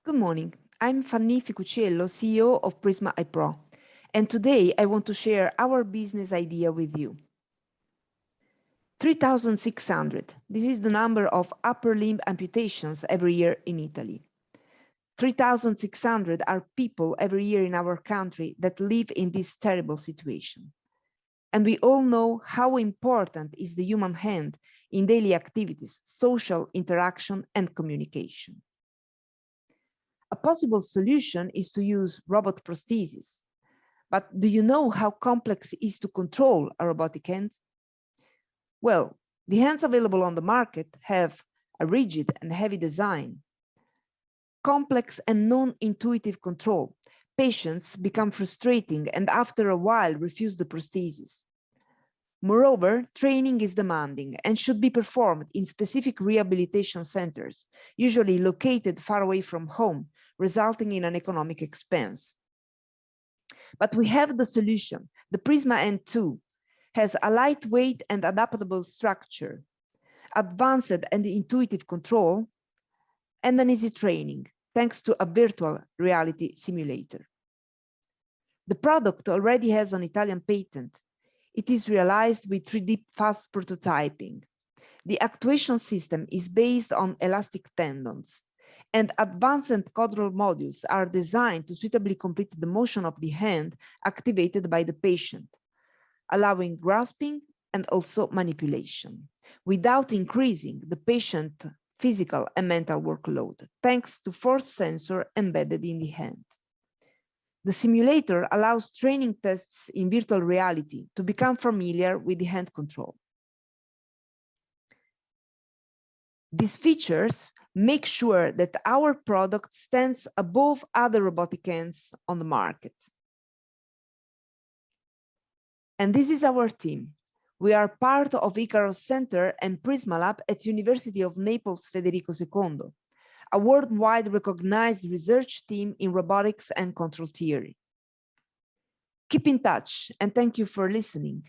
Good morning. I'm Fanny Ficuciello, CEO of PRISMA-I-Pro, and today I want to share our business idea with you. 3,600. This is the number of upper limb amputations every year in Italy. 3,600 are people every year in our country that live in this terrible situation. And we all know how important is the human hand in daily activities, social interaction, and communication. A possible solution is to use robot prostheses. But do you know how complex it is to control a robotic hand? Well, the hands available on the market have a rigid and heavy design, complex and non-intuitive control. Patients become frustrating and after a while refuse the prosthesis. Moreover, training is demanding and should be performed in specific rehabilitation centers, usually located far away from home, resulting in an economic expense. But we have the solution. The PRISMA Hand II has a lightweight and adaptable structure, advanced and intuitive control, and an easy training, thanks to a virtual reality simulator. The product already has an Italian patent. It is realized with 3D fast prototyping. The actuation system is based on elastic tendons, and advanced control modules are designed to suitably complete the motion of the hand activated by the patient, allowing grasping and also manipulation, without increasing the patient's physical and mental workload, thanks to force sensor embedded in the hand. The simulator allows training tests in virtual reality to become familiar with the hand control. These features make sure that our product stands above other robotic hands on the market. And this is our team. We are part of Icarus Center and Prisma Lab at University of Naples Federico II, a worldwide recognized research team in robotics and control theory. Keep in touch and thank you for listening.